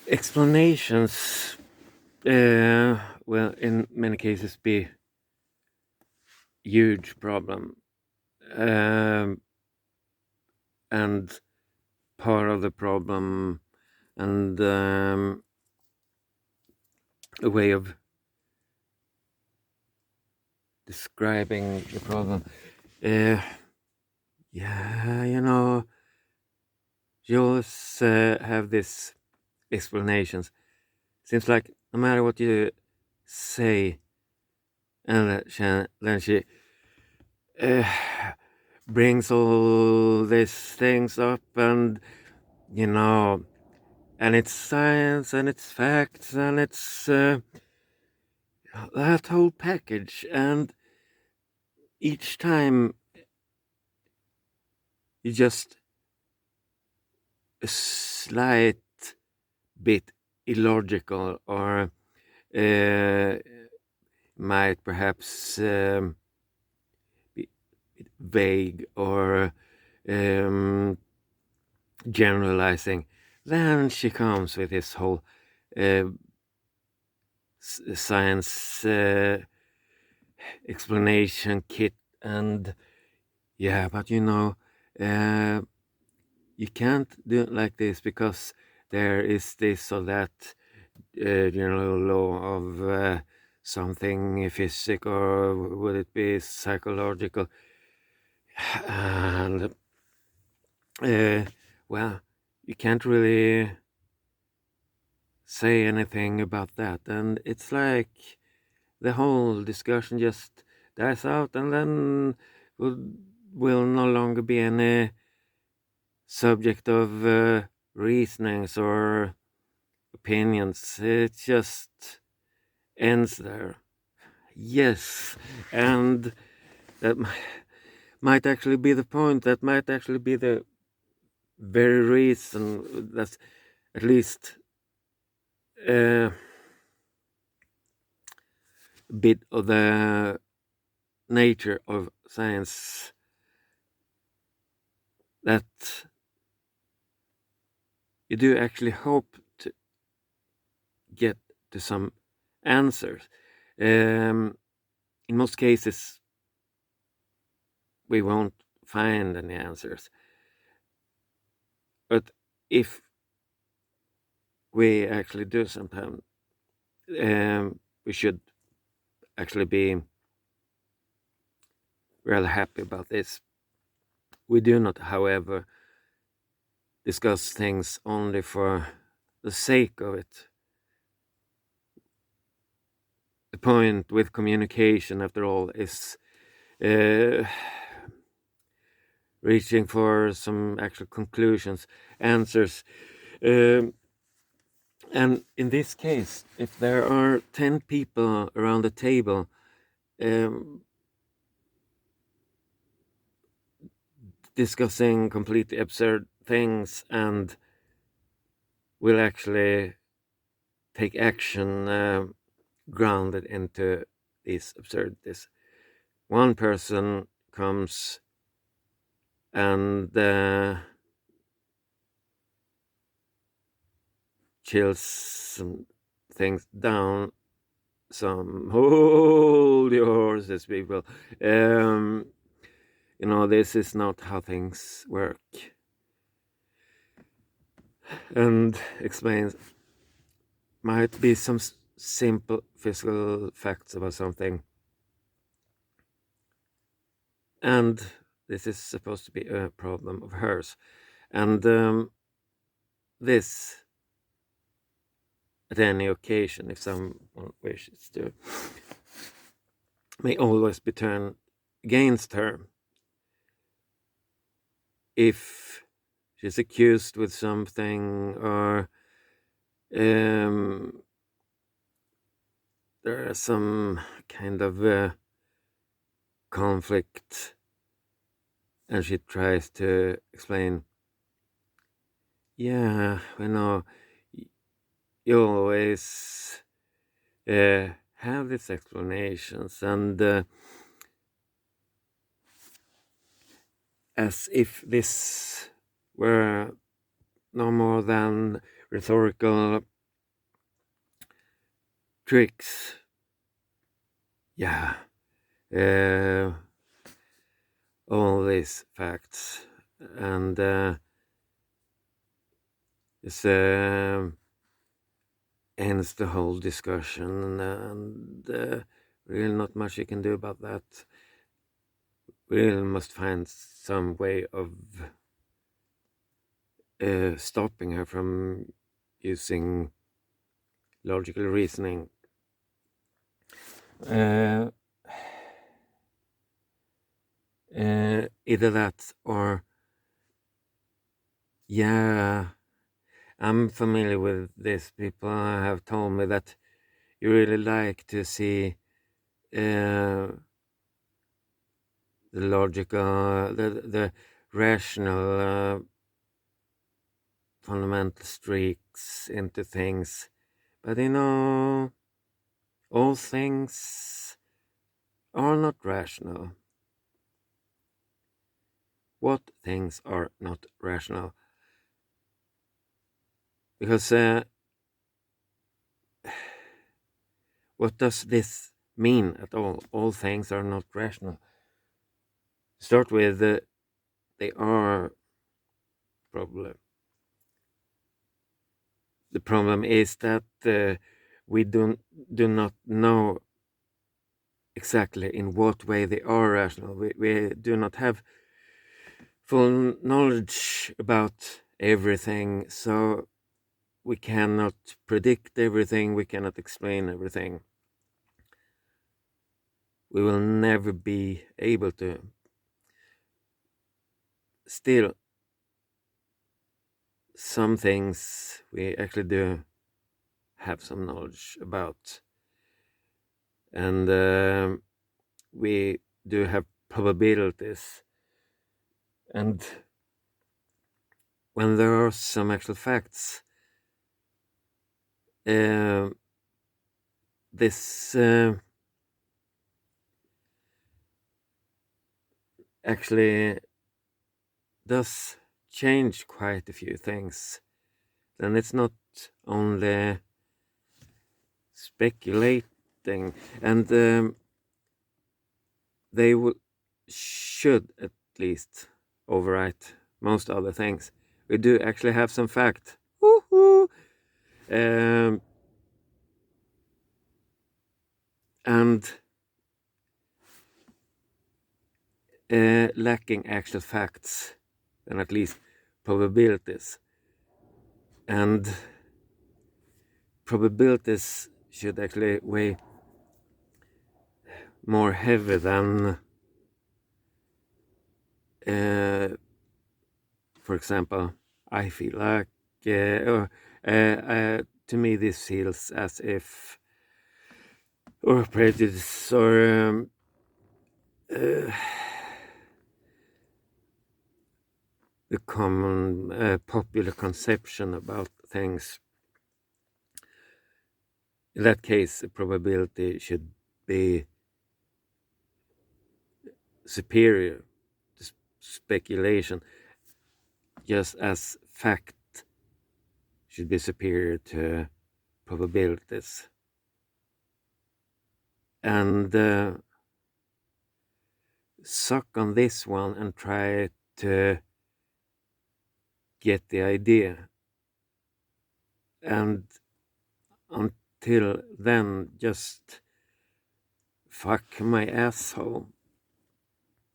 explanations will in many cases be huge problem, um, and part of the problem, and a way of describing the problem. uh, yeah, you always have this explanations. Seems like no matter what you say, and then she uh, brings all these things up, and you know, and it's science, and it's facts, and it's that whole package. And each time you just a slight bit illogical, or uh, might perhaps be vague, or um, generalizing. Then she comes with this whole uh, science explanation kit, and yeah, but uh, you can't do it like this because there is this or that general law of something physical, or would it be psychological? And well, you can't really say anything about that, and it's like the whole discussion just dies out, and then will no longer be any subject of reasonings or opinions. It just ends there. Yes, and that might actually be the point. That might actually be the very reason that's at least a bit of the nature of science, that you do actually hope to get to some answers. In most cases, we won't find any answers. But if we actually do sometime, we should actually be really happy about this. We do not, however, discuss things only for the sake of it. The point with communication, after all, is reaching for some actual conclusions, answers. Um, and in this case, if there are 10 people around the table um, discussing completely absurd things, and will actually take action grounded into these absurdities, one person comes and chills some things down. Some hold your horses, people. This is not how things work, and explains might be some simple physical facts about something, and this is supposed to be a problem of hers, and this, at any occasion, if someone wishes to, may always be turned against her. If she's accused with something, or there is some kind of conflict, and she tries to explain, yeah, you always have these explanations, and as if this were no more than rhetorical tricks. Yeah. All these facts, and it's ends the whole discussion, and really not much you can do about that. We really must find some way of stopping her from using logical reasoning. Either that or, yeah, I'm familiar with this. People have told me that you really like to see the logical, the rational fundamental streaks into things. But all things are not rational. What things are not rational? Because what does this mean at all? All things are not rational. Start with they are problem. The problem is that we do not know exactly in what way they are rational. We do not have full knowledge about everything, so we cannot predict everything, we cannot explain everything. We will never be able to. Still, some things we actually do have some knowledge about, and we do have probabilities, and when there are some actual facts, this actually does change quite a few things. Then it's not only speculating, and they should at least overwrite most other things. We do actually have some fact. Woohoo! And lacking actual facts, and at least probabilities. And probabilities should actually weigh more heavy than, for example, I feel like, to me, this feels as if, or prejudice, or the common popular conception about things. In that case, the probability should be superior to speculation, just as fact should be superior to probabilities. And suck on this one and try to get the idea. And until then, just fuck my asshole.